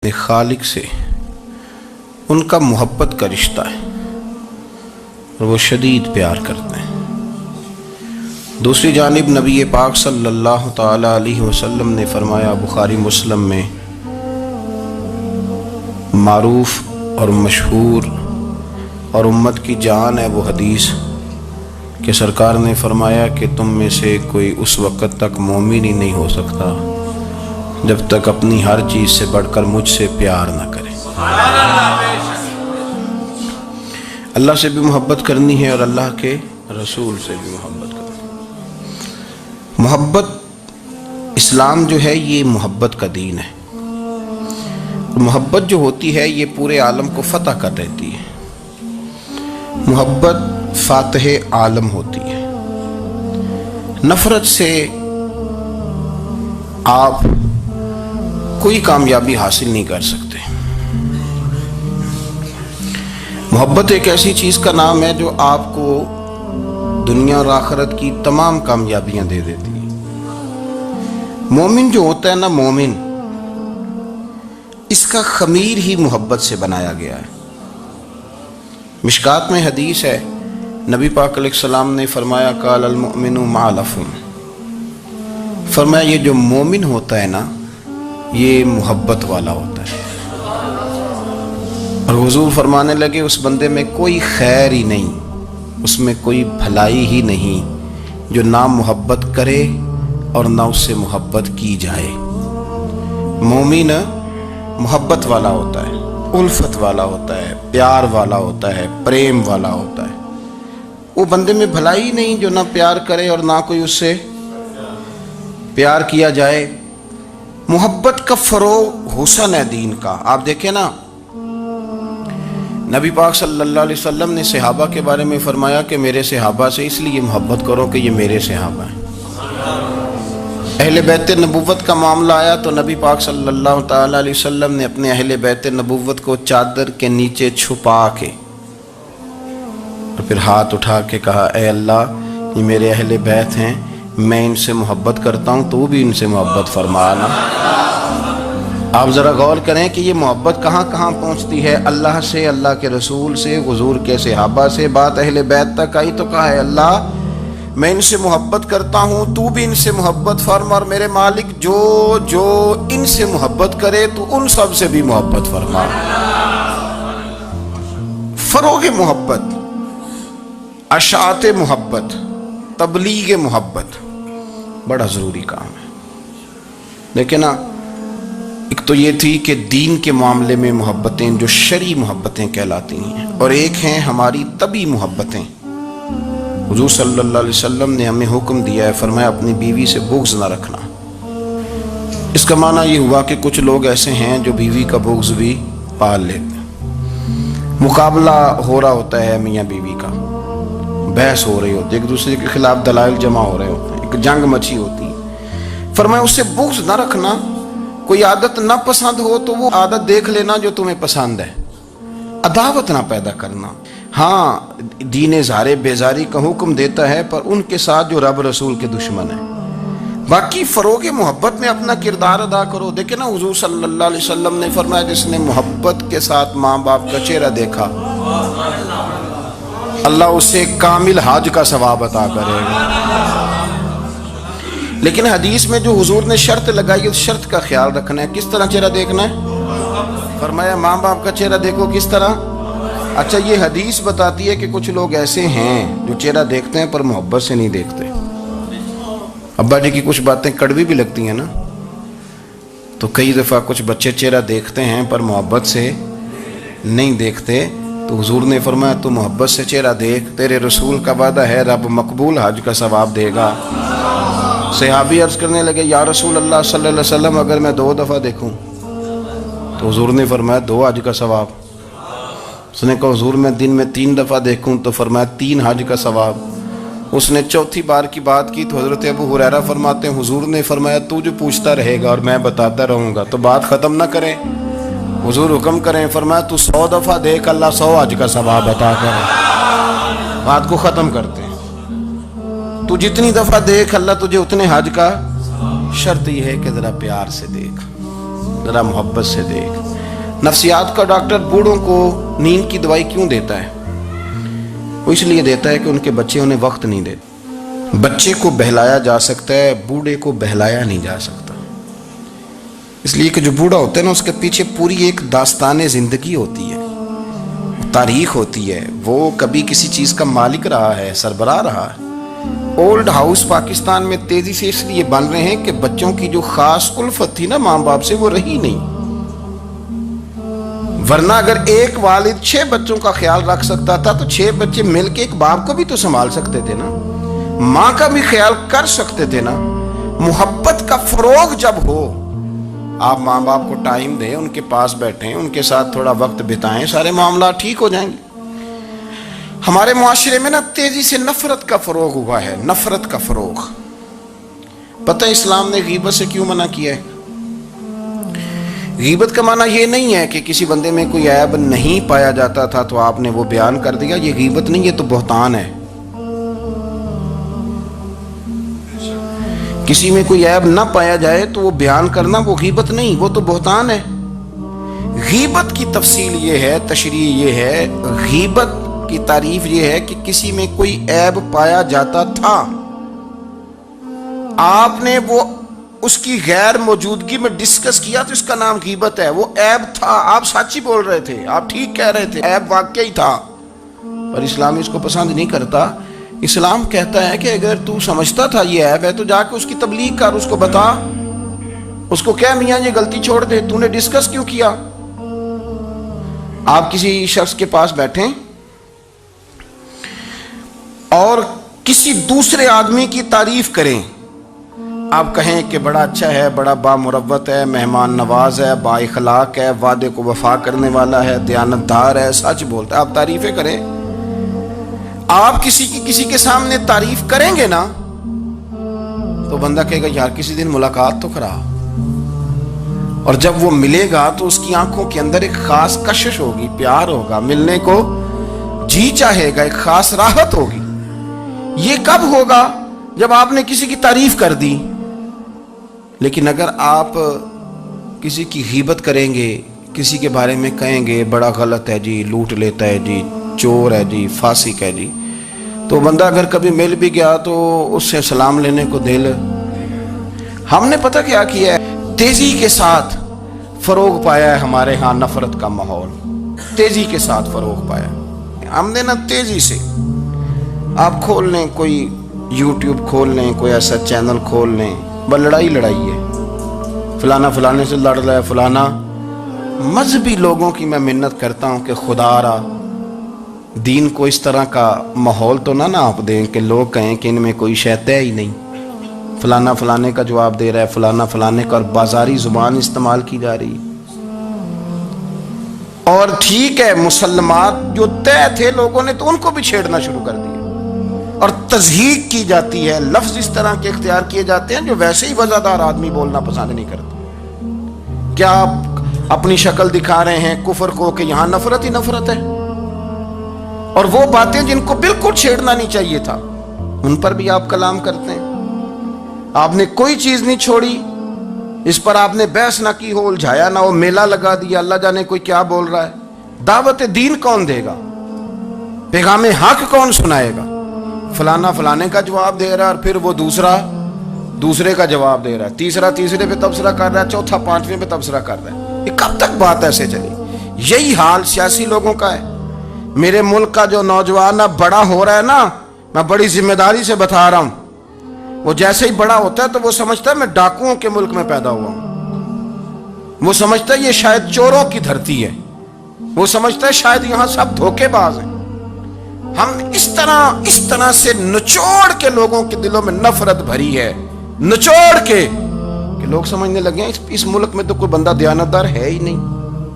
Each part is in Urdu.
اپنے خالق سے ان کا محبت کا رشتہ ہے اور وہ شدید پیار کرتے ہیں۔ دوسری جانب نبی پاک صلی اللہ تعالی علیہ وسلم نے فرمایا، بخاری مسلم میں معروف اور مشہور اور امت کی جان ہے وہ حدیث کہ سرکار نے فرمایا کہ تم میں سے کوئی اس وقت تک مومن ہی نہیں ہو سکتا جب تک اپنی ہر چیز سے بڑھ کر مجھ سے پیار نہ کرے۔ اللہ سے بھی محبت کرنی ہے اور اللہ کے رسول سے بھی محبت کرنی۔ محبت اسلام جو ہے یہ محبت کا دین ہے۔ محبت جو ہوتی ہے یہ پورے عالم کو فتح کر دیتی ہے۔ محبت فاتح عالم ہوتی ہے۔ نفرت سے آپ کوئی کامیابی حاصل نہیں کر سکتے۔ محبت ایک ایسی چیز کا نام ہے جو آپ کو دنیا اور آخرت کی تمام کامیابیاں دے دیتی ہے۔ مومن جو ہوتا ہے نا، مومن، اس کا خمیر ہی محبت سے بنایا گیا ہے۔ مشکات میں حدیث ہے، نبی پاک علیہ السلام نے فرمایا، قال المؤمن مع لفم، فرمایا یہ جو مومن ہوتا ہے نا یہ محبت والا ہوتا ہے۔ اور حضور فرمانے لگے اس بندے میں کوئی خیر ہی نہیں، اس میں کوئی بھلائی ہی نہیں جو نہ محبت کرے اور نہ اس سے محبت کی جائے۔ مومن محبت والا ہوتا ہے، الفت والا ہوتا ہے، پیار والا ہوتا ہے، پریم والا ہوتا ہے۔ وہ بندے میں بھلائی نہیں جو نہ پیار کرے اور نہ کوئی اس سے پیار کیا جائے۔ محبت کا فروغ حسن ہے دین کا۔ آپ دیکھیں نا، نبی پاک صلی اللہ علیہ وسلم نے صحابہ کے بارے میں فرمایا کہ میرے صحابہ سے اس لیے محبت کرو کہ یہ میرے صحابہ ہیں۔ اہل بیت نبوت کا معاملہ آیا تو نبی پاک صلی اللہ تعالی علیہ وسلم نے اپنے اہل بیت نبوت کو چادر کے نیچے چھپا کے اور پھر ہاتھ اٹھا کے کہا، اے اللہ یہ میرے اہل بیت ہیں، میں ان سے محبت کرتا ہوں، تو بھی ان سے محبت فرمانا۔ آپ ذرا غور کریں کہ یہ محبت کہاں کہاں پہنچتی ہے، اللہ سے، اللہ کے رسول سے، حضور کے صحابہ سے، بات اہل بیت تک آئی تو کہا ہے اللہ میں ان سے محبت کرتا ہوں، تو بھی ان سے محبت فرما، اور میرے مالک جو جو ان سے محبت کرے تو ان سب سے بھی محبت فرما۔ فروغ محبت، اشاعت محبت، تبلیغ محبت بڑا ضروری کام ہے۔ لیکن ایک تو یہ تھی کہ دین کے معاملے میں محبتیں جو شرعی محبتیں کہلاتی ہیں، اور ایک ہیں ہماری طبعی محبتیں۔ حضور صلی اللہ علیہ وسلم نے ہمیں حکم دیا ہے، فرمایا اپنی بیوی سے بغض نہ رکھنا۔ اس کا معنی یہ ہوا کہ کچھ لوگ ایسے ہیں جو بیوی کا بغض بھی پال لیتے ہیں۔ مقابلہ ہو رہا ہوتا ہے میاں بیوی کا، بحث ہو رہی ہوتی ہے، ایک دوسرے کے خلاف دلائل جمع ہو رہے ہوتے ہیں، ایک جنگ مچی ہوتی ہے۔ فرمایا اس سے بغض نہ رکھنا۔ کوئی عادت نہ پسند ہو تو وہ عادت دیکھ لینا جو تمہیں پسند ہے، عداوت نہ پیدا کرنا۔ ہاں دین زارے بیزاری کا حکم دیتا ہے، پر ان کے ساتھ جو رب رسول کے دشمن ہیں۔ باقی فروغ محبت میں اپنا کردار ادا کرو۔ دیکھیں نا، حضور صلی اللہ علیہ وسلم نے فرمایا جس نے محبت کے ساتھ ماں باپ کا چہرہ دیکھا اللہ اسے کامل حج کا ثواب عطا کرے گا۔ لیکن حدیث میں جو حضور نے شرط لگائی اس شرط کا خیال رکھنا ہے۔ کس طرح چہرہ دیکھنا ہے؟ فرمایا ماں باپ کا چہرہ دیکھو۔ کس طرح؟ اچھا، یہ حدیث بتاتی ہے کہ کچھ لوگ ایسے ہیں جو چہرہ دیکھتے ہیں پر محبت سے نہیں دیکھتے۔ ابا جی کی کچھ باتیں کڑوی بھی لگتی ہیں نا، تو کئی دفعہ کچھ بچے چہرہ دیکھتے ہیں پر محبت سے نہیں دیکھتے، تو حضور نے فرمایا تو محبت سے چہرہ دیکھ، تیرے رسول کا وعدہ ہے رب مقبول حج کا ثواب دے گا۔ صحابی عرض کرنے لگے، یا رسول اللہ صلی اللہ علیہ وسلم اگر میں 2 دفعہ دیکھوں؟ تو حضور نے فرمایا 2 حج کا ثواب۔ اس نے کہا حضور میں دن میں 3 دفعہ دیکھوں؟ تو فرمایا 3 حج کا ثواب۔ اس نے چوتھی بار کی بات کی تو حضرت ابو ہریرہ فرماتے ہیں حضور نے فرمایا تو جو پوچھتا رہے گا اور میں بتاتا رہوں گا تو بات ختم نہ کریں۔ حضور حکم کریں، فرمایا تو 100 دفعہ دیکھ، اللہ 100 حج کا ثواب عطا کرے۔ بات کو ختم کرتے ہیں۔ تو جتنی دفعہ دیکھ اللہ تجھے اتنے حج کا، شرط یہ ہے کہ ذرا پیار سے دیکھ۔ ذرا محبت سے دیکھ. نفسیات کا ڈاکٹر بوڑھوں کو نیند کی دوائی کیوں دیتا ہے؟ وہ اس لیے دیتا ہے کہ ان کے بچے انہیں وقت نہیں دیتے. بچے کو بہلایا جا سکتا ہے، بوڑھے کو بہلایا نہیں جا سکتا. اس لیے کہ جو بوڑھا ہوتا ہے نا، اس کے پیچھے پوری ایک داستان زندگی ہوتی ہے، تاریخ ہوتی ہے. وہ کبھی کسی چیز کا مالک رہا ہے، سربراہ رہا ہے. اولڈ ہاؤس پاکستان میں تیزی سے اس لیے بن رہے ہیں کہ بچوں کی جو خاص الفت تھی نا ماں باپ سے، وہ رہی نہیں. ورنہ اگر ایک والد 6 بچوں کا خیال رکھ سکتا تھا تو 6 بچے مل کے ایک باپ کو بھی تو سنبھال سکتے تھے نا، ماں کا بھی خیال کر سکتے تھے نا. محبت کا فروغ جب ہو، آپ ماں باپ کو ٹائم دیں، ان کے پاس بیٹھیں، ان کے ساتھ تھوڑا وقت بتائیں، سارے معاملات ٹھیک ہو جائیں گے. ہمارے معاشرے میں نا تیزی سے نفرت کا فروغ ہوا ہے، نفرت کا فروغ. پتہ ہے اسلام نے غیبت سے کیوں منع کیا ہے؟ غیبت کا معنی یہ نہیں ہے کہ کسی بندے میں کوئی عیب نہیں پایا جاتا تھا تو آپ نے وہ بیان کر دیا. یہ غیبت نہیں، یہ تو بہتان ہے. کسی میں کوئی عیب نہ پایا جائے تو وہ بیان کرنا وہ غیبت نہیں، وہ تو بہتان ہے. غیبت کی تفصیل یہ ہے، تشریح یہ ہے، غیبت کی تعریف یہ ہے کہ کسی میں کوئی عیب پایا جاتا تھا، آپ نے وہ اس کی غیر موجودگی میں ڈسکس کیا تو اس کا نام غیبت ہے. وہ عیب تھا، آپ سچ ہی بول رہے تھے، آپ ٹھیک کہہ رہے تھے، عیب واقعی تھا. پر اسلام اس کو پسند نہیں کرتا. اسلام کہتا ہے کہ اگر تو سمجھتا تھا یہ عیب ہے تو جا کے اس کی تبلیغ کر، اس کو بتا، اس کو کہہ میاں یہ غلطی چھوڑ دے، تو نے ڈسکس کیوں کیا؟ آپ کسی شخص کے پاس بیٹھیں اور کسی دوسرے آدمی کی تعریف کریں، آپ کہیں کہ بڑا اچھا ہے، بڑا بامروت ہے، مہمان نواز ہے، با اخلاق ہے، وعدے کو وفا کرنے والا ہے، دیانت دار ہے، سچ بولتا ہے، آپ تعریفیں کریں. آپ کسی کے سامنے تعریف کریں گے نا تو بندہ کہے گا یار کسی دن ملاقات تو کرا. اور جب وہ ملے گا تو اس کی آنکھوں کے اندر ایک خاص کشش ہوگی، پیار ہوگا، ملنے کو جی چاہے گا، ایک خاص راحت ہوگی. یہ کب ہوگا؟ جب آپ نے کسی کی تعریف کر دی. لیکن اگر آپ کسی کی غیبت کریں گے، کسی کے بارے میں کہیں گے بڑا غلط ہے جی، لوٹ لیتا ہے جی، چور ہے جی، فاسق ہے جی، تو بندہ اگر کبھی مل بھی گیا تو اس سے سلام لینے کو دل. ہم نے پتہ کیا کیا ہے؟ تیزی کے ساتھ فروغ پایا ہے ہمارے ہاں نفرت کا ماحول، تیزی کے ساتھ فروغ پایا. ہم نے نا تیزی سے، آپ کھول لیں کوئی یوٹیوب کھول لیں، کوئی ایسا چینل کھول لیں، بس لڑائی ہے، فلانا فلانے سے لڑ رہا ہے، فلانا. مذہبی لوگوں کی میں منت کرتا ہوں کہ خدا را دین کو اس طرح کا ماحول تو نہ آپ دیں کہ لوگ کہیں کہ ان میں کوئی شے ہے ہی نہیں، فلانا فلانے کا جواب دے رہا ہے، فلانا فلانے کا، اور بازاری زبان استعمال کی جا رہی. اور ٹھیک ہے، مسلمات جو طے تھے لوگوں نے تو ان کو بھی چھیڑنا شروع کر دیا، اور تضحیق کی جاتی ہے، لفظ اس طرح کے اختیار کیے جاتے ہیں جو ویسے ہی وزادار آدمی بولنا پسند نہیں کرتے. کیا آپ اپنی شکل دکھا رہے ہیں کفر کو کہ یہاں نفرت ہی نفرت ہے؟ اور وہ باتیں جن کو بالکل چھیڑنا نہیں چاہیے تھا ان پر بھی آپ کلام کرتے ہیں. آپ نے کوئی چیز نہیں چھوڑی، اس پر آپ نے بحث نہ کی ہو، الجھایا نہ ہو، میلہ لگا دیا، اللہ جانے کوئی کیا بول رہا ہے. دعوت دین کون دے گا؟ پیغام حق کون سنائے گا؟ فلانا فلانے کا جواب دے رہا ہے، اور پھر وہ دوسرے کا جواب دے رہا ہے، تیسرا تیسرے پہ تبصرہ کر رہا ہے، چوتھا پانچویں پہ تبصرہ کر رہا ہے. یہ کب تک بات ایسے چلی؟ یہی حال سیاسی لوگوں کا ہے. میرے ملک کا جو نوجوان اب بڑا ہو رہا ہے نا، میں بڑی ذمہ داری سے بتا رہا ہوں، وہ جیسے ہی بڑا ہوتا ہے تو وہ سمجھتا ہے میں ڈاکوؤں کے ملک میں پیدا ہوا ہوں، وہ سمجھتا ہے یہ شاید چوروں کی دھرتی ہے، وہ سمجھتا ہے شاید یہاں سب دھوکے باز ہیں. ہم اس طرح سے نچوڑ کے لوگوں کے دلوں میں نفرت بھری ہے، نچوڑ کے کہ لوگ سمجھنے لگے ہیں اس ملک میں تو کوئی بندہ دیانتدار ہے ہی نہیں،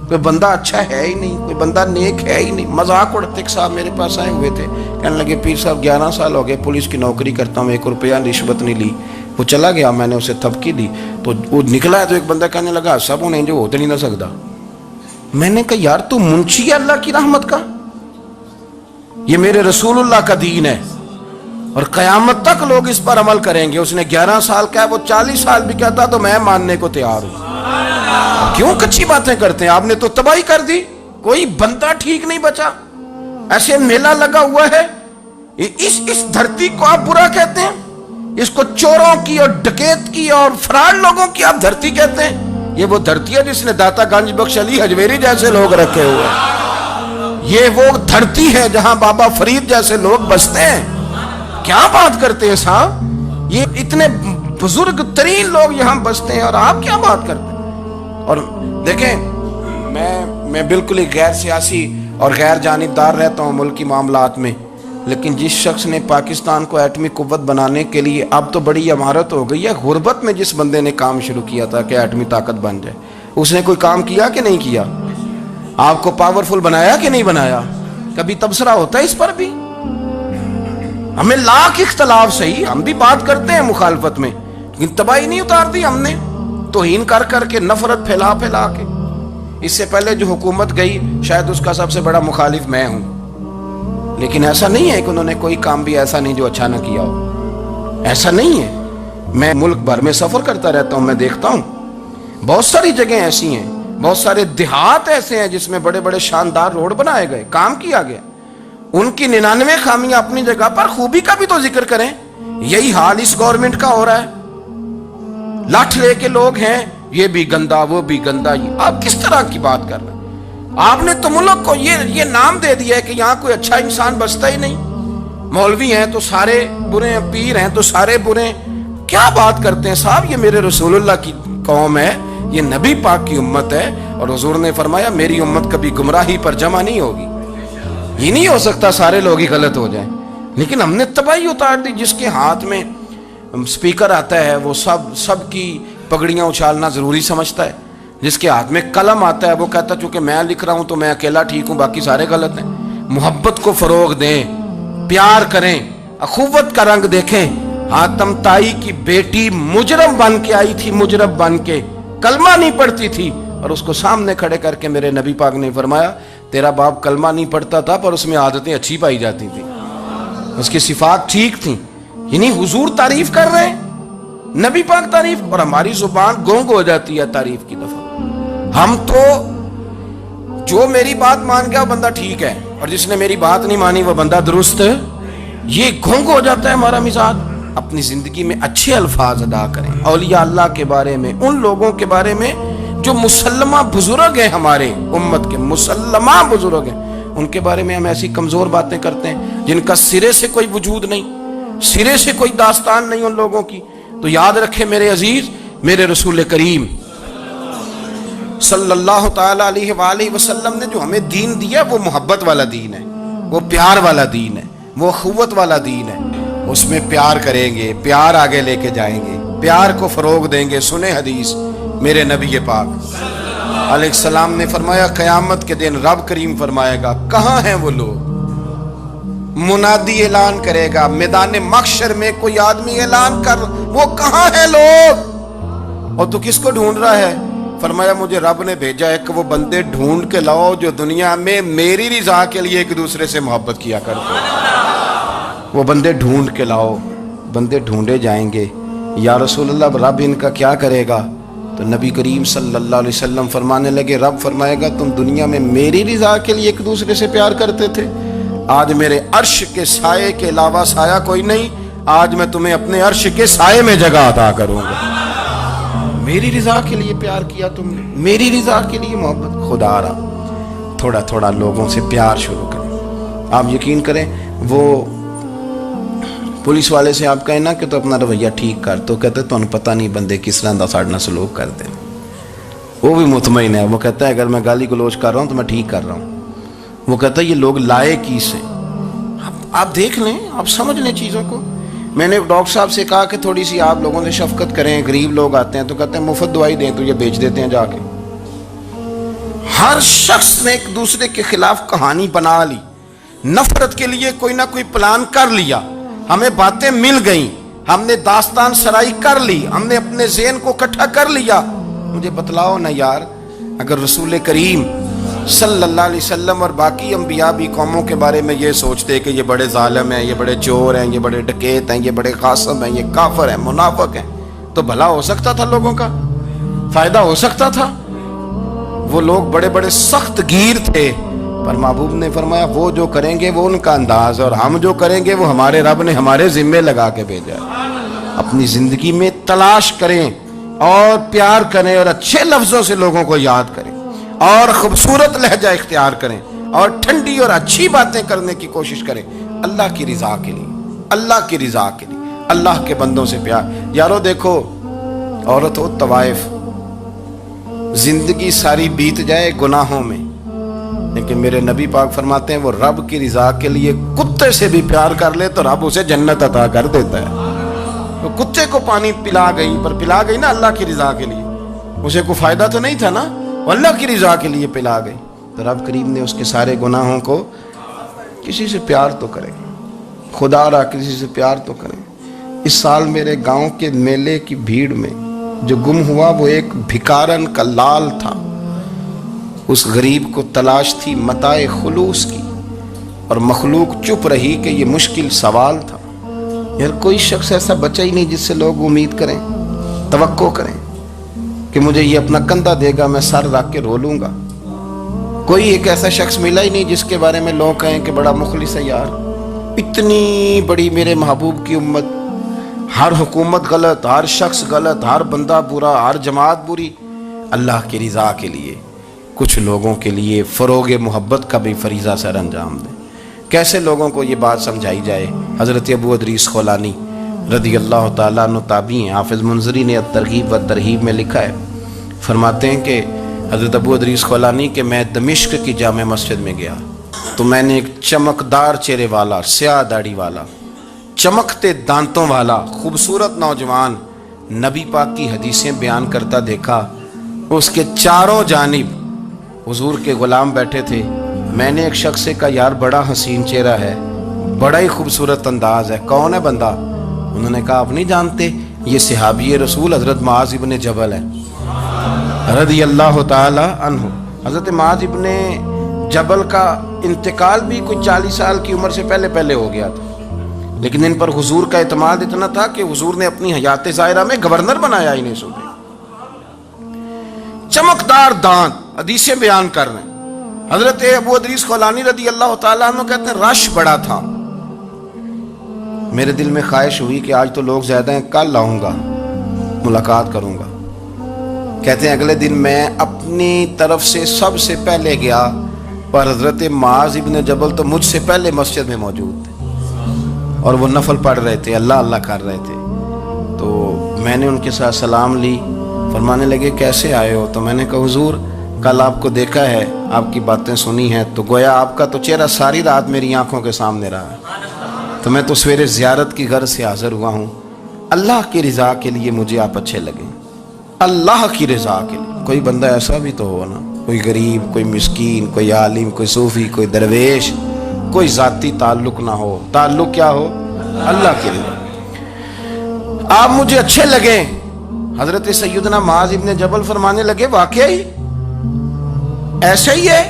کوئی بندہ اچھا ہے ہی نہیں، کوئی بندہ نیک ہے ہی نہیں. مذاق اڑاتے ایک صاحب میرے پاس آئے ہوئے تھے، کہنے لگے پیر صاحب 11 سال ہو گئے پولیس کی نوکری کرتا ہوں، 1 روپیہ رشوت نہیں لی. وہ چلا گیا، میں نے اسے تھپکی دی تو وہ نکلا ہے تو ایک بندہ کہنے لگا سب انہیں جو ہوتے نہیں نہ سکتا. میں نے کہا یار تو منشی ہے اللہ کی رحمت کا، یہ میرے رسول اللہ کا دین ہے اور قیامت تک لوگ اس پر عمل کریں گے. اس نے 11 سال کا ہے، وہ 40 سال بھی کہتا تو میں ماننے کو تیار ہوں. کیوں کچی باتیں کرتے ہیں؟ آپ نے تو تباہی کر دی، کوئی بندہ ٹھیک نہیں بچا، ایسے میلہ لگا ہوا ہے، اس دھرتی کو آپ برا کہتے ہیں؟ اس کو چوروں کی اور ڈکیت کی اور فراڈ لوگوں کی آپ دھرتی کہتے ہیں؟ یہ وہ دھرتی ہے جس نے داتا گنج بخش علی حجویری جیسے لوگ رکھے ہوئے ہیں، یہ وہ دھرتی ہے جہاں بابا فرید جیسے لوگ بستے ہیں۔ کیا بات کرتے ہیں صاحب؟ یہ اتنے بزرگ ترین لوگ یہاں بستے ہیں اور آپ کیا بات کرتے ہیں؟ اور دیکھیں، میں بالکل ہی غیر سیاسی اور غیر جانبدار رہتا ہوں ملکی معاملات میں، لیکن جس شخص نے پاکستان کو ایٹمی قوت بنانے کے لیے، اب تو بڑی عمارت ہو گئی ہے، غربت میں جس بندے نے کام شروع کیا تھا کہ ایٹمی طاقت بن جائے، اس نے کوئی کام کیا کہ نہیں کیا؟ آپ کو پاورفل بنایا کہ نہیں بنایا؟ کبھی تبصرہ ہوتا ہے اس پر بھی؟ ہمیں لاکھ اختلاف صحیح، ہم بھی بات کرتے ہیں مخالفت میں، لیکن تباہی نہیں اتار دی ہم نے، توہین کر کر کے، نفرت پھیلا پھیلا کے۔ اس سے پہلے جو حکومت گئی شاید اس کا سب سے بڑا مخالف میں ہوں، لیکن ایسا نہیں ہے کہ انہوں نے کوئی کام بھی ایسا نہیں جو اچھا نہ کیا ہو، ایسا نہیں ہے۔ میں ملک بھر میں سفر کرتا رہتا ہوں، میں دیکھتا ہوں بہت ساری جگہیں ایسی ہیں، بہت سارے دیہات ایسے ہیں جس میں بڑے بڑے شاندار روڈ بنائے گئے، کام کیا گیا، ان کی 99 خامیاں اپنی جگہ پر، خوبی کا بھی تو ذکر کریں۔ یہی حال اس گورنمنٹ کا ہو رہا ہے، لاٹھ لے کے لوگ ہیں، یہ بھی گندا وہ بھی گندا۔ آپ کس طرح کی بات کر رہے ہیں؟ آپ نے تو ملک کو یہ نام دے دیا ہے کہ یہاں کوئی اچھا انسان بستا ہی نہیں، مولوی ہیں تو سارے برے ہیں، پیر ہیں تو سارے برے ہیں۔ کیا بات کرتے ہیں صاحب؟ یہ میرے رسول اللہ کی قوم ہے، یہ نبی پاک کی امت ہے، اور حضور نے فرمایا میری امت کبھی گمراہی پر جمع نہیں ہوگی۔ یہ نہیں ہو سکتا سارے لوگ ہی غلط ہو جائیں، لیکن ہم نے تباہی اتار دی۔ جس کے ہاتھ میں سپیکر آتا ہے وہ سب کی پگڑیاں اچھالنا ضروری سمجھتا ہے، جس کے ہاتھ میں قلم آتا ہے وہ کہتا چونکہ میں لکھ رہا ہوں تو میں اکیلا ٹھیک ہوں، باقی سارے غلط ہیں۔ محبت کو فروغ دیں، پیار کریں، اخوت کا رنگ دیکھیں۔ حاتم تائی کی بیٹی مجرم بن کے آئی تھی، مجرم بن کے، کلمہ نہیں پڑھتی تھی، اور اس کو سامنے کھڑے کر کے میرے نبی پاک نے فرمایا تیرا باپ کلمہ نہیں پڑھتا تھا پر اس میں عادتیں اچھی پائی جاتی تھی، اس کی صفات ٹھیک تھیں۔ یعنی حضور تعریف کر رہے ہیں، نبی پاک تعریف، اور ہماری زبان گونگ ہو جاتی ہے تعریف کی دفعہ۔ ہم تو جو میری بات مان گیا وہ بندہ ٹھیک ہے، اور جس نے میری بات نہیں مانی وہ بندہ درست ہے، یہ گونگ ہو جاتا ہے ہمارا مزاج۔ اپنی زندگی میں اچھے الفاظ ادا کریں، اولیاء اللہ کے بارے میں، ان لوگوں کے بارے میں جو مسلمہ بزرگ ہیں، ہمارے امت کے مسلمہ بزرگ ہیں، ان کے بارے میں ہم ایسی کمزور باتیں کرتے ہیں جن کا سرے سے کوئی وجود نہیں، سرے سے کوئی داستان نہیں ان لوگوں کی۔ تو یاد رکھیں میرے عزیز، میرے رسول کریم صلی اللہ تعالیٰ علیہ وآلہ وسلم نے جو ہمیں دین دیا وہ محبت والا دین ہے، وہ پیار والا دین ہے، وہ اخوت والا دین ہے۔ اس میں پیار کریں گے، پیار آگے لے کے جائیں گے، پیار کو فروغ دیں گے۔ سنیں حدیث میرے نبی پاک علیہ السلام نے فرمایا قیامت کے دن رب کریم فرمائے گا کہاں ہیں وہ لوگ؟ منادی اعلان کرے گا میدان محشر میں، کوئی آدمی اعلان کر وہ کہاں ہیں لوگ؟ اور تو کس کو ڈھونڈ رہا ہے؟ فرمایا مجھے رب نے بھیجا ہے کہ وہ بندے ڈھونڈ کے لاؤ جو دنیا میں میری رضا کے لیے ایک دوسرے سے محبت کیا کرتے ہیں، وہ بندے ڈھونڈ کے لاؤ۔ بندے ڈھونڈے جائیں گے، یا رسول اللہ رب ان کا کیا کرے گا؟ تو نبی کریم صلی اللہ علیہ وسلم فرمانے لگے رب فرمائے گا تم دنیا میں میری رضا کے لیے ایک دوسرے سے پیار کرتے تھے، آج میرے عرش کے سائے کے علاوہ سایہ کوئی نہیں، آج میں تمہیں اپنے عرش کے سائے میں جگہ عطا کروں گا۔ میری رضا کے لیے پیار کیا تم نے، میری رضا کے لیے محبت۔ خدا را تھوڑا تھوڑا لوگوں سے پیار شروع کریں۔ آپ یقین کریں وہ پولیس والے سے آپ کہیں نا کہ تو اپنا رویہ ٹھیک کر، تو کہتے تو انہوں پتہ نہیں بندے کس طرح دا ساڑھنا سلوک کرتے ہیں۔ وہ بھی مطمئن ہے، وہ کہتا ہے اگر میں گالی گلوچ کر رہا ہوں تو میں ٹھیک کر رہا ہوں۔ وہ کہتا ہے یہ لوگ لائے کی سے۔ آپ دیکھ لیں، آپ سمجھ لیں چیزوں کو۔ میں نے ڈاکٹر صاحب سے کہا کہ تھوڑی سی آپ لوگوں سے شفقت کریں، غریب لوگ آتے ہیں تو کہتے ہیں مفت دوائی دیں تو یہ بیچ دیتے ہیں جا کے۔ ہر شخص نے ایک دوسرے کے خلاف کہانی بنا لی، نفرت کے لیے کوئی نہ کوئی پلان کر لیا، ہمیں باتیں مل گئیں، ہم نے داستان سرائی کر لی، ہم نے اپنے ذہن کو اکٹھا کر لیا۔ مجھے بتلاؤ نا یار، اگر رسول کریم صلی اللہ علیہ وسلم اور باقی انبیاء بھی قوموں کے بارے میں یہ سوچتے کہ یہ بڑے ظالم ہیں، یہ بڑے چور ہیں، یہ بڑے ڈکیت ہیں، یہ بڑے غاصب ہیں، یہ کافر ہیں، منافق ہیں، تو بھلا ہو سکتا تھا، لوگوں کا فائدہ ہو سکتا تھا۔ وہ لوگ بڑے بڑے سخت گیر تھے، پر محبوب نے فرمایا وہ جو کریں گے وہ ان کا انداز، اور ہم جو کریں گے وہ ہمارے رب نے ہمارے ذمے لگا کے بھیجا ہے۔ اپنی زندگی میں تلاش کریں اور پیار کریں اور اچھے لفظوں سے لوگوں کو یاد کریں اور خوبصورت لہجہ اختیار کریں اور ٹھنڈی اور اچھی باتیں کرنے کی کوشش کریں، اللہ کی رضا کے لیے، اللہ کی رضا کے لیے، اللہ کے بندوں سے پیار۔ یارو دیکھو، عورت ہو طوائف، زندگی ساری بیت جائے گناہوں میں، لیکن میرے نبی پاک فرماتے ہیں وہ رب کی رضا کے لیے کتے سے بھی پیار کر لے تو رب اسے جنت عطا کر دیتا ہے۔ وہ کتے کو پانی پلا گئی، پر پلا گئی نا اللہ کی رضا کے لیے، اسے کوئی فائدہ تو نہیں تھا نا، وہ اللہ کی رضا کے لیے پلا گئی، تو رب کریم نے اس کے سارے گناہوں کو، کسی سے پیار تو کریں، خدا را کسی سے پیار تو کریں۔ اس سال میرے گاؤں کے میلے کی بھیڑ میں جو گم ہوا وہ ایک بھکارن کا لال تھا، اس غریب کو تلاش تھی متاع خلوص کی، اور مخلوق چپ رہی کہ یہ مشکل سوال تھا۔ یار کوئی شخص ایسا بچا ہی نہیں جس سے لوگ امید کریں، توقع کریں کہ مجھے یہ اپنا کندھا دے گا میں سر رکھ کے رو لوں گا۔ کوئی ایک ایسا شخص ملا ہی نہیں جس کے بارے میں لوگ کہیں کہ بڑا مخلص ہے یار۔ اتنی بڑی میرے محبوب کی امت، ہر حکومت غلط، ہر شخص غلط، ہر بندہ برا، ہر جماعت بری، اللہ کی رضا کے لیے کچھ لوگوں کے لیے فروغ محبت کا بھی فریضہ سر انجام دیں۔ کیسے لوگوں کو یہ بات سمجھائی جائے؟ حضرت ابو ادریس خولانی رضی اللہ تعالیٰ عنہ تابعی ہیں، حافظ منذری نے الترغیب و ترہیب میں لکھا ہے، فرماتے ہیں کہ حضرت ابو ادریس خولانی کہ میں دمشق کی جامع مسجد میں گیا تو میں نے ایک چمکدار چہرے والا، سیاہ داڑھی والا، چمکتے دانتوں والا خوبصورت نوجوان نبی پاک کی حدیثیں بیان کرتا دیکھا۔ اس کے چاروں جانب حضور کے غلام بیٹھے تھے۔ میں نے ایک شخص سے کہا یار بڑا حسین چہرہ ہے، بڑا ہی خوبصورت انداز ہے، کون ہے بندہ؟ انہوں نے کہا آپ نہیں جانتے، یہ صحابی رسول حضرت معاذ ابن جبل ہے رضی اللہ تعالی عنہ۔ حضرت معاذ ابن جبل کا انتقال بھی کوئی 40 سال کی عمر سے پہلے ہو گیا تھا، لیکن ان پر حضور کا اعتماد اتنا تھا کہ حضور نے اپنی حیات ظاہرہ میں گورنر بنایا انہیں صوبے۔ چمکدار دانت، حدیثیں بیان کر رہے ہیں۔ حضرت ابو ادریس خولانی رضی اللہ تعالیٰ عنہ کہتے ہیں رش بڑا تھا، میرے دل میں خواہش ہوئی کہ آج تو لوگ زیادہ ہیں، کل آؤں گا ملاقات کروں گا۔ کہتے ہیں اگلے دن میں اپنی طرف سے سب سے پہلے گیا، پر حضرت معاذ ابن جبل تو مجھ سے پہلے مسجد میں موجود تھے اور وہ نفل پڑھ رہے تھے، اللہ اللہ کر رہے تھے۔ تو میں نے ان کے ساتھ سلام لی، فرمانے لگے کیسے آئے ہو؟ تو میں نے کہا حضور کل آپ کو دیکھا ہے، آپ کی باتیں سنی ہیں، تو گویا آپ کا تو چہرہ ساری رات میری آنکھوں کے سامنے رہا ہے، تو میں تو سویرے زیارت کی غرض سے حاضر ہوا ہوں۔ اللہ کی رضا کے لیے مجھے آپ اچھے لگیں، اللہ کی رضا کے لیے۔ کوئی بندہ ایسا بھی تو ہو نا، کوئی غریب، کوئی مسکین، کوئی عالم، کوئی صوفی، کوئی درویش، کوئی ذاتی تعلق نہ ہو، تعلق کیا ہو؟ اللہ کے لیے۔ آپ مجھے اچھے لگیں۔ حضرت سیدنا معاذ ابن جبل فرمانے لگے واقعی ایسا ہی ہے؟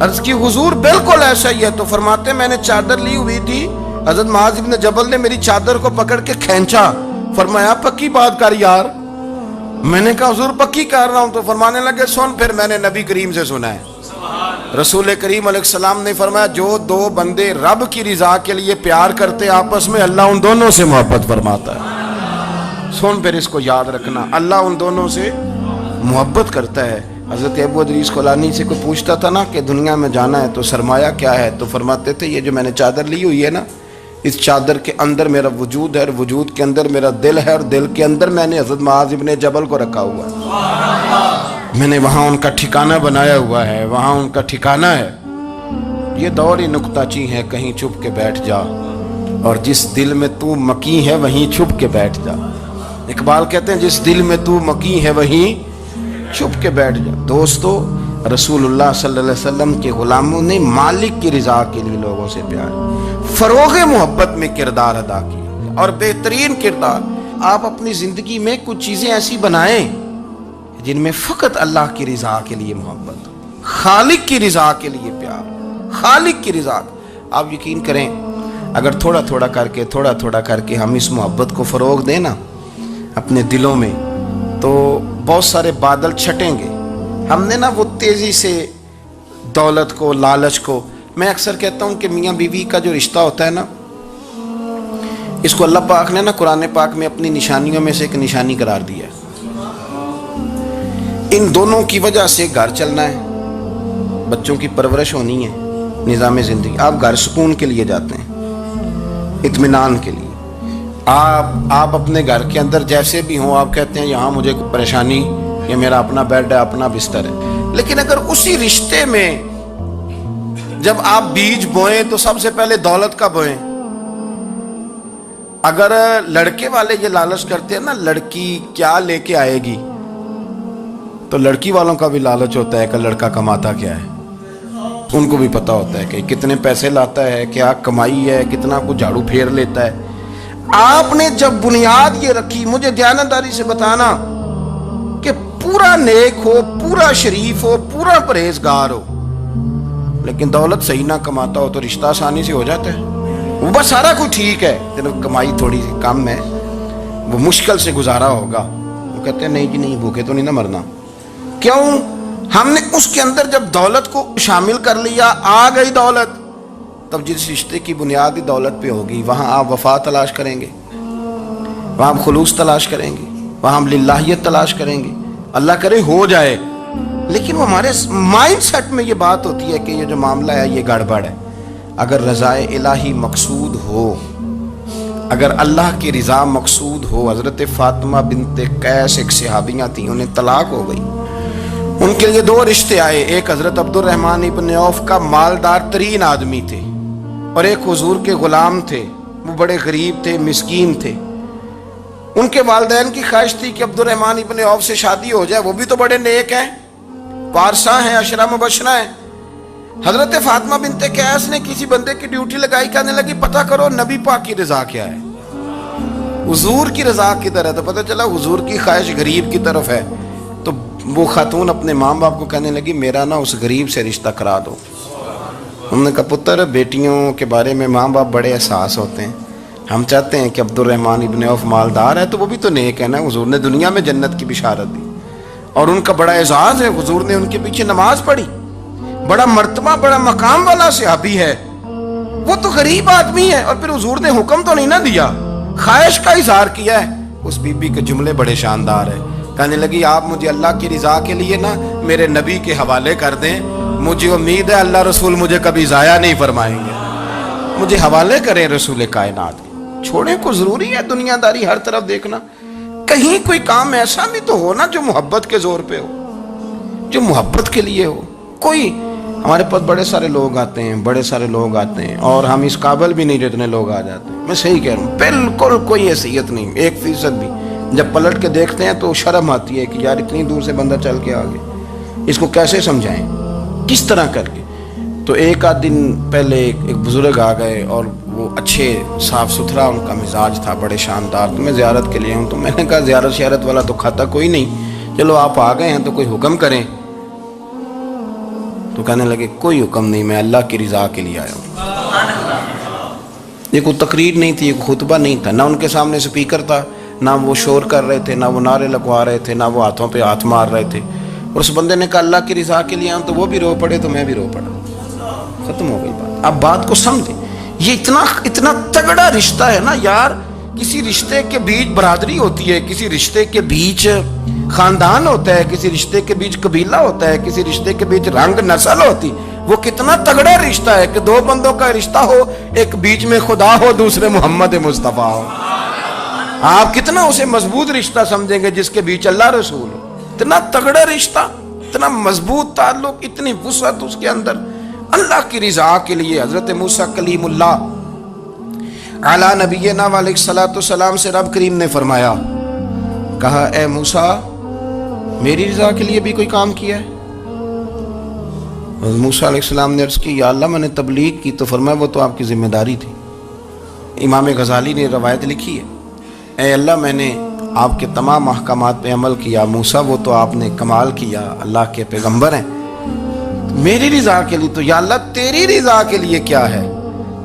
عرض کی حضور بالکل ایسا ہی ہے۔ تو فرماتے میں نے چادر لی ہوئی تھی، حضرت معاذ ابن جبل نے میری چادر کو پکڑ کے کھینچا، فرمایا پکی بات کر یار۔ میں نے کہا حضور پکی کر رہا ہوں۔ تو فرمانے لگے سن پھر میں نے نبی کریم سے سنا ہے، رسول کریم علیہ السلام نے فرمایا جو دو بندے رب کی رضا کے لیے پیار کرتے آپس میں، اللہ ان دونوں سے محبت فرماتا ہے۔ سن پھر اس کو یاد رکھنا، اللہ ان دونوں سے محبت کرتا ہے۔ حضرت ابو ادریس خولانی سے کوئی پوچھتا تھا نا کہ دنیا میں جانا ہے تو سرمایہ کیا ہے، تو فرماتے تھے یہ جو میں نے چادر لی ہوئی ہے نا، اس چادر کے اندر میرا وجود ہے، اور وجود کے اندر میرا دل ہے، اور دل کے اندر میں نے حضرت معاذ ابن جبل کو رکھا ہوا ہے، میں نے وہاں ان کا ٹھکانہ بنایا ہوا ہے، وہاں ان کا ٹھکانہ ہے۔ یہ دور ہی نکتہ چی ہے، کہیں چھپ کے بیٹھ جا، اور جس دل میں تو مکی ہے وہیں چھپ کے بیٹھ جا۔ اقبال کہتے ہیں جس دل میں تو مکی ہے وہیں چھپ کے بیٹھ جا۔ دوستو رسول اللہ صلی اللہ علیہ وسلم کے غلاموں نے مالک کی رضا کے لیے لوگوں سے پیار، فروغ محبت میں کردار ادا کیا، اور بہترین کردار۔ آپ اپنی زندگی میں کچھ چیزیں ایسی بنائیں جن میں فقط اللہ کی رضا کے لیے محبت، خالق کی رضا کے لیے پیار، خالق کی رضا۔ آپ یقین کریں اگر تھوڑا تھوڑا کر کے ہم اس محبت کو فروغ دیں نا اپنے دلوں میں، تو بہت سارے بادل چھٹیں گے، ہم نے نا وہ تیزی سے دولت کو، لالچ کو، میں اکثر کہتا ہوں کہ میاں بیوی کا جو رشتہ ہوتا ہے نا، اس کو اللہ پاک نے نا قرآن پاک میں اپنی نشانیوں میں سے ایک نشانی قرار دیا ہے۔ ان دونوں کی وجہ سے گھر چلنا ہے، بچوں کی پرورش ہونی ہے، نظام زندگی۔ آپ گھر سکون کے لیے جاتے ہیں، اطمینان کے لیے۔ آپ اپنے گھر کے اندر جیسے بھی ہوں، آپ کہتے ہیں یہاں مجھے کوئی پریشانی، یہ میرا اپنا بیڈ ہے، اپنا بستر ہے۔ لیکن اگر اسی رشتے میں جب آپ بیج بوئیں تو سب سے پہلے دولت کا بوئیں۔ اگر لڑکے والے یہ لالچ کرتے ہیں نا لڑکی کیا لے کے آئے گی، تو لڑکی والوں کا بھی لالچ ہوتا ہے کہ لڑکا کماتا کیا ہے۔ ان کو بھی پتا ہوتا ہے کہ کتنے پیسے لاتا ہے، کیا کمائی ہے، کتنا کچھ جھاڑو پھیر لیتا ہے۔ آپ نے جب بنیاد یہ رکھی، مجھے دیانتداری سے بتانا کہ پورا نیک ہو، پورا شریف ہو، پورا پرہیزگار ہو، لیکن دولت صحیح نہ کماتا ہو تو رشتہ آسانی سے ہو جاتا ہے۔ وہ بس سارا کچھ ٹھیک ہے، کمائی تھوڑی سی کم ہے، وہ مشکل سے گزارا ہوگا، وہ کہتے ہیں نہیں جی نہیں، بھوکے تو نہیں نہ مرنا۔ کیوں؟ ہم نے اس کے اندر جب دولت کو شامل کر لیا، آ گئی دولت، تب جس رشتے کی بنیادی دولت پہ ہوگی وہاں آپ وفا تلاش کریں گے، وہاں آپ خلوص تلاش کریں گے، وہاں ہم للہیت تلاش کریں گے، اللہ کرے ہو جائے۔ لیکن وہ ہمارے مائنڈ سیٹ میں یہ بات ہوتی ہے کہ یہ جو معاملہ ہے یہ گڑبڑ ہے۔ اگر رضا الہی مقصود ہو، اگر اللہ کی رضا مقصود ہو، حضرت فاطمہ بنت قیس ایک صحابیہ تھیں، انہیں طلاق ہو گئی، ان کے لیے دو رشتے آئے، ایک حضرت عبد الرحمن ابن عوف کا مالدار ترین آدمی تھے، اور ایک حضور کے غلام تھے، وہ بڑے غریب تھے، مسکین تھے۔ ان کے والدین کی خواہش تھی کہ عبد الرحمن ابن عوف سے شادی ہو جائے، وہ بھی تو بڑے نیک ہیں، پارسا ہیں، عشرہ مبشرہ ہیں۔ حضرت فاطمہ بنت قیس نے کسی بندے کی ڈیوٹی لگائی، کہنے لگی پتہ کرو نبی پاک کی رضا کیا ہے، حضور کی رضا کدھر ہے؟ تو پتہ چلا حضور کی خواہش غریب کی طرف ہے۔ تو وہ خاتون اپنے ماں باپ کو کہنے لگی میرا نا اس غریب سے رشتہ کرا دو۔ انہوں نے کہا پتر، بیٹیوں کے بارے میں ماں باپ بڑے احساس ہوتے ہیں، ہم چاہتے ہیں کہ عبد الرحمن ابن عوف مالدار ہے تو وہ بھی تو نیک ہے نا، حضور نے دنیا میں جنت کی بشارت دی اور ان کا بڑا اعزاز ہے، حضور نے ان کے پیچھے نماز پڑھی، بڑا مرتبہ بڑا مقام والا صحابی ہے، وہ تو غریب آدمی ہے، اور پھر حضور نے حکم تو نہیں نہ دیا، خواہش کا اظہار کیا ہے۔ اس بی بی کے جملے بڑے شاندار ہیں، کہنے لگی آپ مجھے اللہ کی رضا کے لیے نا میرے نبی کے حوالے کر دیں، مجھے امید ہے اللہ رسول مجھے کبھی ضائع نہیں فرمائیں گے، مجھے حوالے کریں رسول کائنات کے۔ چھوڑیں کو ضروری ہے دنیا داری ہر طرف دیکھنا، کہیں کوئی کام ایسا بھی تو ہو نا جو محبت کے زور پہ ہو، جو محبت کے لیے ہو۔ کوئی ہمارے پاس بڑے سارے لوگ آتے ہیں، بڑے سارے لوگ آتے ہیں، اور ہم اس قابل بھی نہیں جتنے لوگ آ جاتے ہیں، میں صحیح کہہ رہا ہوں، بالکل کوئی حیثیت نہیں، 1% بھی۔ جب پلٹ کے دیکھتے ہیں تو شرم آتی ہے کہ یار اتنی دور سے بندہ چل کے آگے، اس کو کیسے سمجھائیں، کس طرح کر کے۔ تو ایک آدھ دن پہلے ایک بزرگ آ گئے، اور وہ اچھے صاف ستھرا ان کا مزاج تھا، بڑے شاندار، تو میں زیارت کے لیے ہوں، تو میں نے کہا زیارت شیارت والا تو کھاتا کوئی نہیں، چلو آپ آ گئے ہیں تو کوئی حکم کریں۔ تو کہنے لگے کوئی حکم نہیں، میں اللہ کی رضا کے لیے آیا ہوں۔ یہ کوئی تقریر نہیں تھی، یہ خطبہ نہیں تھا، نہ ان کے سامنے سپیکر تھا، نہ وہ شور کر رہے تھے، نہ وہ نعرے لگوا رہے تھے، نہ وہ ہاتھوں پہ ہاتھ مار رہے تھے۔ اور اس بندے نے کہا اللہ کی رضا کے لیے آؤں، تو وہ بھی رو پڑے تو میں بھی رو پڑا، ختم ہو گئی بات۔ اب بات کو سمجھیں، یہ اتنا تگڑا رشتہ ہے نا یار۔ کسی رشتے کے بیچ برادری ہوتی ہے، کسی رشتے کے بیچ خاندان ہوتا ہے، کسی رشتے کے بیچ قبیلہ ہوتا ہے، کسی رشتے کے بیچ رنگ نسل ہوتی، وہ کتنا تگڑا رشتہ ہے کہ دو بندوں کا رشتہ ہو، ایک بیچ میں خدا ہو، دوسرے محمد مصطفیٰ ہو۔ آپ کتنا اسے مضبوط رشتہ سمجھیں گے جس کے بیچ اللہ رسول ہو۔ اتنا تگڑا رشتہ، اتنا مضبوط تعلق، اتنی وسعت اس کے اندر، اللہ کی رضا کے لیے۔ حضرت موسیٰ کلیم اللہ علی نبینا علیہ الصلوۃ والسلام سے رب کریم نے فرمایا، کہا اے موسیٰ میری رضا کے لیے بھی کوئی کام کیا ہے؟ حضرت موسیٰ علیہ السلام نے عرض کی یا اللہ میں نے تبلیغ کی، تو فرمایا وہ تو آپ کی ذمہ داری تھی۔ امام غزالی نے روایت لکھی ہے، اے اللہ میں نے آپ کے تمام احکامات پہ عمل کیا، موسیٰ وہ تو آپ نے کمال کیا، اللہ کے پیغمبر ہیں، میری رضا کے لیے تو یا اللہ تیری رضا کے لیے کیا ہے؟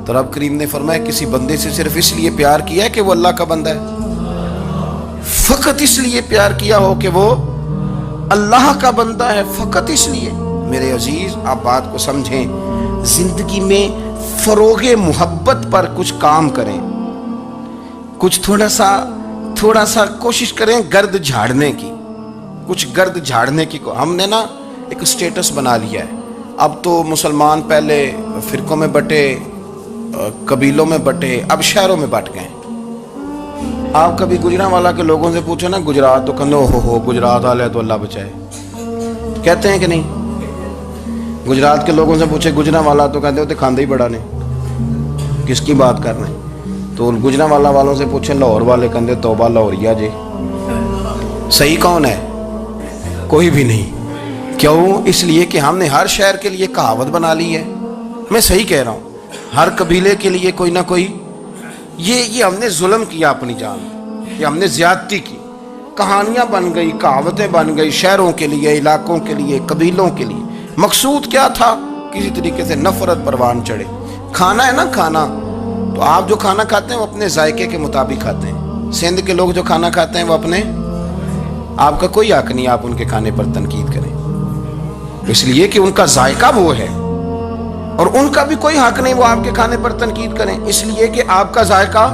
تو رب کریم نے فرمایا کسی بندے سے صرف اس لیے پیار کیا ہے کہ وہ اللہ کا بندہ ہے، فقط اس لیے پیار کیا ہو کہ وہ اللہ کا بندہ ہے فقط اس لیے۔ میرے عزیز آپ بات کو سمجھیں، زندگی میں فروغ محبت پر کچھ کام کریں، کچھ تھوڑا سا کوشش کریں گرد جھاڑنے کی، کچھ گرد جھاڑنے کی۔ ہم نے نا ایک سٹیٹس بنا لیا ہے، اب تو مسلمان پہلے فرقوں میں بٹے، قبیلوں میں بٹے، اب شہروں میں بٹ گئے۔ آپ کبھی گجرانوالا کے لوگوں سے پوچھو نا گجرات تو کہتے ہو گجرات والے تو اللہ بچائے، کہتے ہیں کہ نہیں؟ گجرات کے لوگوں سے پوچھے گجرانوالا تو کہتے ہوتے کھاندے ہی بڑا نے، کس کی بات کر رہے ہیں؟ تو گجرانوالا والوں سے پوچھیں لاہور والے کہتے توبہ لاہوریا جی۔ صحیح کون ہے؟ کوئی بھی نہیں۔ کیوں؟ اس لیے کہ ہم نے ہر شہر کے لیے کہاوت بنا لی ہے۔ میں صحیح کہہ رہا ہوں، ہر قبیلے کے لیے کوئی نہ کوئی، یہ ہم نے ظلم کیا اپنی جان، یہ ہم نے زیادتی کی، کہانیاں بن گئی، کہاوتیں بن گئی، شہروں کے لیے، علاقوں کے لیے، قبیلوں کے لیے۔ مقصود کیا تھا؟ کسی طریقے سے نفرت پروان چڑھے۔ کھانا ہے نا، کھانا تو آپ جو کھانا کھاتے ہیں وہ اپنے ذائقے کے مطابق کھاتے ہیں۔ سندھ کے لوگ جو کھانا کھاتے ہیں وہ اپنے، آپ کا کوئی حق نہیں آپ ان کے کھانے پر تنقید کریں، اس لیے کہ ان کا ذائقہ وہ ہے، اور ان کا بھی کوئی حق نہیں وہ آپ کے کھانے پر تنقید کریں، اس لیے کہ آپ کا ذائقہ۔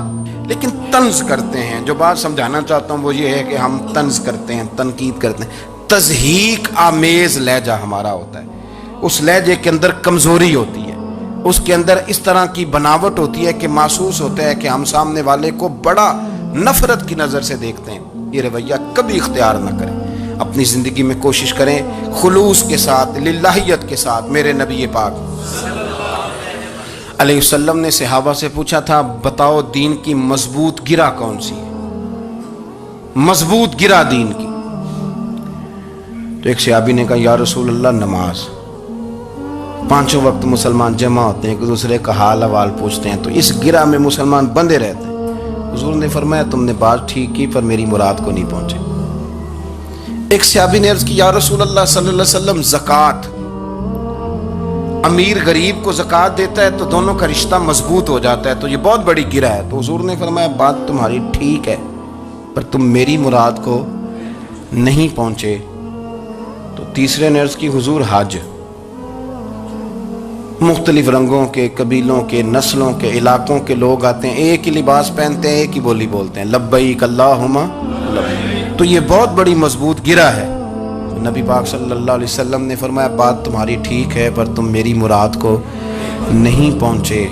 لیکن طنز کرتے ہیں، جو بات سمجھانا چاہتا ہوں وہ یہ ہے کہ ہم طنز کرتے ہیں، تنقید کرتے ہیں، تضحیک آمیز لہجہ ہمارا ہوتا ہے، اس لہجے کے اندر کمزوری ہوتی ہے، اس کے اندر اس طرح کی بناوٹ ہوتی ہے کہ محسوس ہوتا ہے کہ ہم سامنے والے کو بڑا نفرت کی نظر سے دیکھتے ہیں۔ یہ رویہ کبھی اختیار نہ کریں، اپنی زندگی میں کوشش کریں خلوص کے ساتھ، للہیت کے ساتھ۔ میرے نبی پاک علیہ وسلم نے صحابہ سے پوچھا تھا بتاؤ دین کی مضبوط گرہ کون سی ہے، مضبوط گرہ دین کی؟ تو ایک صحابی نے کہا یا رسول اللہ نماز، پانچوں وقت مسلمان جمع ہوتے ہیں، ایک دوسرے کا حال احوال پوچھتے ہیں، تو اس گرہ میں مسلمان بندے رہتے ہیں۔ حضور نے فرمایا تم نے بات ٹھیک کی پر میری مراد کو نہیں پہنچے۔ ایک صحابی نے عرض کی یا رسول اللہ صلی اللہ علیہ وسلم زکوٰۃ، امیر غریب کو زکوٰۃ دیتا ہے تو دونوں کا رشتہ مضبوط ہو جاتا ہے، تو یہ بہت بڑی گرہ ہے۔ تو حضور نے فرمایا بات تمہاری ٹھیک ہے پر تم میری مراد کو نہیں پہنچے۔ تو تیسرے نے عرض کی حضور حج، مختلف رنگوں کے، قبیلوں کے، نسلوں کے، علاقوں کے لوگ آتے ہیں، ایک ہی لباس پہنتے ہیں، ایک ہی بولی بولتے ہیں، لبیک اللہم لبیک، تو یہ بہت بڑی مضبوط گرہ ہے۔ نبی پاک صلی اللہ علیہ وسلم نے فرمایا بات تمہاری ٹھیک ہے پر تم میری مراد کو نہیں پہنچے۔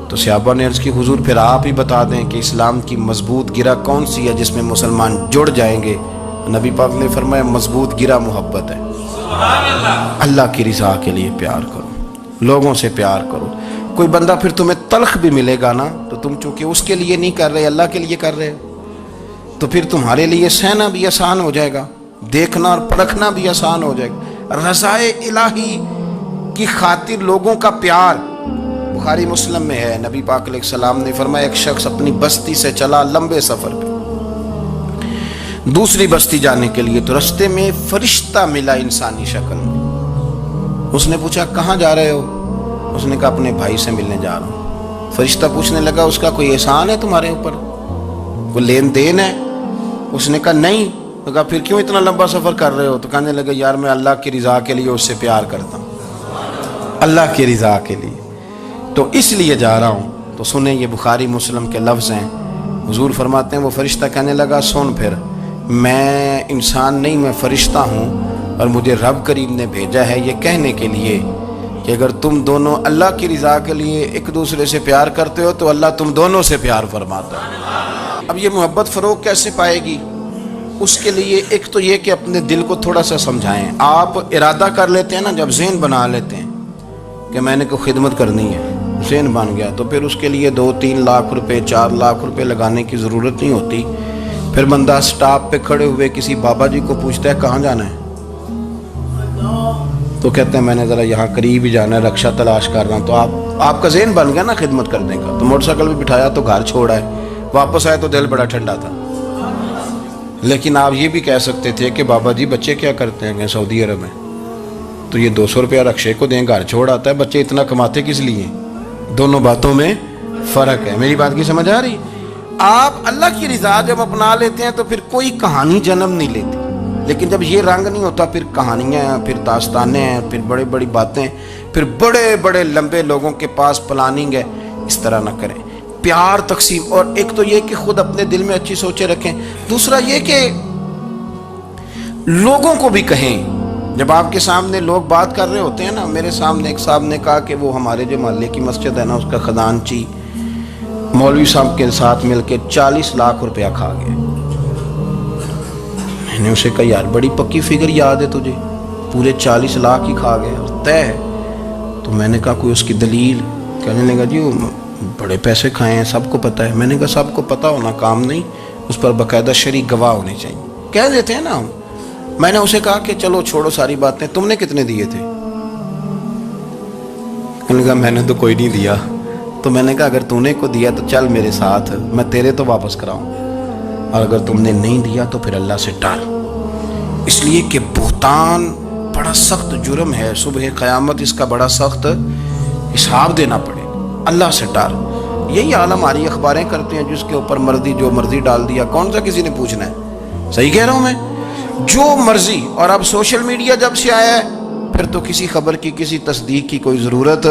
تو صحابہ نے عرض کی حضور پھر آپ ہی بتا دیں کہ اسلام کی مضبوط گرہ کون سی ہے جس میں مسلمان جڑ جائیں گے؟ نبی پاک نے فرمایا مضبوط گرہ محبت ہے، اللہ کی رضا کے لیے پیار کرو، لوگوں سے پیار کرو۔ کوئی بندہ پھر تمہیں تلخ بھی ملے گا نا تو تم چونکہ اس کے لیے نہیں کر رہے، اللہ کے لیے کر رہے ہو، تو پھر تمہارے لیے سہنا بھی آسان ہو جائے گا، دیکھنا اور پرکھنا بھی آسان ہو جائے گا۔ رضائے الہی کی خاطر لوگوں کا پیار، بخاری مسلم میں ہے، نبی پاک علیہ السلام نے فرمایا ایک شخص اپنی بستی سے چلا لمبے سفر پہ دوسری بستی جانے کے لیے، تو رستے میں فرشتہ ملا انسانی شکل میں۔ اس نے پوچھا کہاں جا رہے ہو؟ اس نے کہا اپنے بھائی سے ملنے جا رہا ہوں۔ فرشتہ پوچھنے لگا اس کا کوئی احسان ہے تمہارے اوپر، کوئی لین دین ہے؟ اس نے کہا نہیں۔ تو کہا پھر کیوں اتنا لمبا سفر کر رہے ہو؟ تو کہنے لگا یار میں اللہ کی رضا کے لیے اس سے پیار کرتا ہوں، اللہ کی رضا کے لیے تو اس لیے جا رہا ہوں۔ تو سنیں یہ بخاری مسلم کے لفظ ہیں، حضور فرماتے ہیں وہ فرشتہ کہنے لگا سن پھر میں انسان نہیں میں فرشتہ ہوں، اور مجھے رب کریم نے بھیجا ہے یہ کہنے کے لیے کہ اگر تم دونوں اللہ کی رضا کے لیے ایک دوسرے سے پیار کرتے ہو تو اللہ تم دونوں سے پیار فرماتا ہے۔ اب یہ محبت فروغ کیسے پائے گی؟ اس کے لیے ایک تو یہ کہ اپنے دل کو تھوڑا سا سمجھائیں۔ آپ ارادہ کر لیتے ہیں نا، جب ذہن بنا لیتے ہیں کہ میں نے کوئی خدمت کرنی ہے، ذہن بن گیا، تو پھر اس کے لیے 2-3 لاکھ روپے 4 لاکھ روپے لگانے کی ضرورت نہیں ہوتی۔ پھر بندہ سٹاپ پہ کھڑے ہوئے کسی بابا جی کو پوچھتا ہے کہاں جانا ہے، تو کہتے ہیں میں نے ذرا یہاں قریب ہی جانا ہے، رکشہ تلاش کر رہا ہوں۔ تو آپ کا ذہن بن گیا نا خدمت کرنے کا، تو موٹر سائیکل بھی بٹھایا تو گھر چھوڑا ہے، واپس آئے تو دل بڑا ٹھنڈا تھا۔ لیکن آپ یہ بھی کہہ سکتے تھے کہ بابا جی بچے کیا کرتے ہیں سعودی عرب میں، تو یہ 200 روپیہ رکشے کو دیں، گھر چھوڑ آتا ہے، بچے اتنا کماتے کس لیے؟ دونوں باتوں میں فرق ہے۔ میری بات کی سمجھ آ رہی؟ آپ اللہ کی رضا جب اپنا لیتے ہیں تو پھر کوئی کہانی جنم نہیں لیتی، لیکن جب یہ رنگ نہیں ہوتا پھر کہانیاں ہیں، پھر داستانیں ہیں، پھر بڑی بڑی باتیں، پھر بڑے بڑے لمبے لوگوں کے پاس پلاننگ ہے. اس طرح نہ کریں. پیار تقسیم، اور ایک تو یہ کہ خود اپنے دل میں اچھی سوچیں رکھیں، دوسرا یہ کہ لوگوں کو بھی کہیں. جب آپ کے سامنے لوگ بات کر رہے ہوتے ہیں نا، میرے سامنے ایک صاحب نے کہا کہ وہ ہمارے جو محلے کی مسجد ہے نا، اس کا خزانچی مولوی صاحب کے ساتھ مل کے 40 لاکھ روپیہ کھا گیا. میں نے اسے کہا یار بڑی پکی فگر یاد ہے تجھے، پورے 40 لاکھ ہی کھا گیا اور طے ہے. تو میں نے کہا کوئی اس کی دلیل؟ کہنے لگا جی وہ بڑے پیسے کھائے ہیں، سب کو پتہ ہے. میں نے کہا سب کو پتہ ہونا کام نہیں، اس پر باقاعدہ شرعی گواہ ہونے چاہیے. کہہ دیتے ہیں نا ہم. میں نے اسے کہا کہ چلو چھوڑو ساری باتیں، تم نے کتنے دیے تھے؟ کہنے لگا میں نے تو کوئی نہیں دیا. تو میں نے کہا اگر تو نے کو دیا تو چل میرے ساتھ، میں تیرے تو واپس کراؤں، اور اگر تم نے نہیں دیا تو پھر اللہ سے ڈر. اس لیے کہ بہتان بڑا سخت جرم ہے، صبح قیامت اس کا بڑا سخت حساب دینا پڑے. اللہ سے ڈر. یہی حال ہماری اخباریں کرتے ہیں، جس کے اوپر مرضی جو مرضی ڈال دیا، کون سا کسی نے پوچھنا ہے؟ صحیح کہہ رہا ہوں میں؟ جو مرضی. اور اب سوشل میڈیا جب سے آیا ہے پھر تو کسی خبر کی کسی تصدیق کی کوئی ضرورت،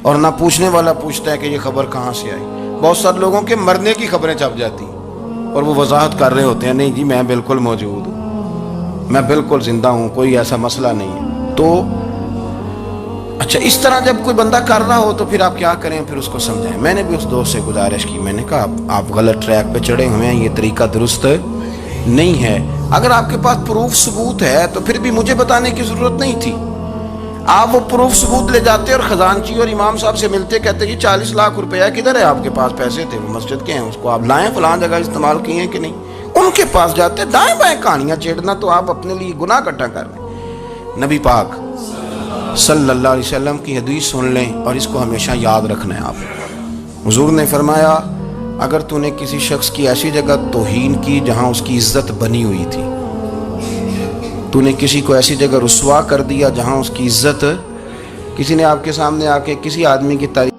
اور نہ پوچھنے والا پوچھتا ہے کہ یہ خبر کہاں سے آئی. بہت سارے لوگوں کے مرنے کی خبریں چھپ جاتی ہیں اور وہ وضاحت کر رہے ہوتے ہیں نہیں جی میں بالکل موجود ہوں، میں بالکل زندہ ہوں، کوئی ایسا مسئلہ نہیں ہے. تو اچھا اس طرح جب کوئی بندہ کر رہا ہو تو پھر آپ کیا کریں؟ پھر اس کو سمجھائیں. میں نے بھی اس دوست سے گزارش کی، میں نے کہا آپ غلط ٹریک پہ چڑھے ہوئے ہیں، یہ طریقہ درست نہیں ہے. اگر آپ کے پاس پروف ثبوت ہے تو پھر بھی مجھے بتانے کی ضرورت نہیں تھی. آپ وہ پروف ثبوت لے جاتے اور خزانچی اور امام صاحب سے ملتے، کہتے کہ 40 لاکھ روپیہ کدھر ہے؟ آپ کے پاس پیسے تھے، وہ مسجد کے ہیں، اس کو آپ لائیں، فلاں جگہ استعمال کیے ہیں کہ نہیں. ان کے پاس جاتے دائیں بائیں کہانیاں چھیڑنا تو آپ اپنے لیے گناہ اکٹھا کر رہے ہیں. نبی پاک صلی اللہ علیہ وسلم کی حدیث سن لیں اور اس کو ہمیشہ یاد رکھنا ہے. آپ حضور نے فرمایا اگر تو نے کسی شخص کی ایسی جگہ توہین کی جہاں اس کی عزت بنی ہوئی تھی، تو نے کسی کو ایسی جگہ رسوا کر دیا جہاں اس کی عزت، کسی نے آپ کے سامنے آ کے کسی آدمی کی تعریف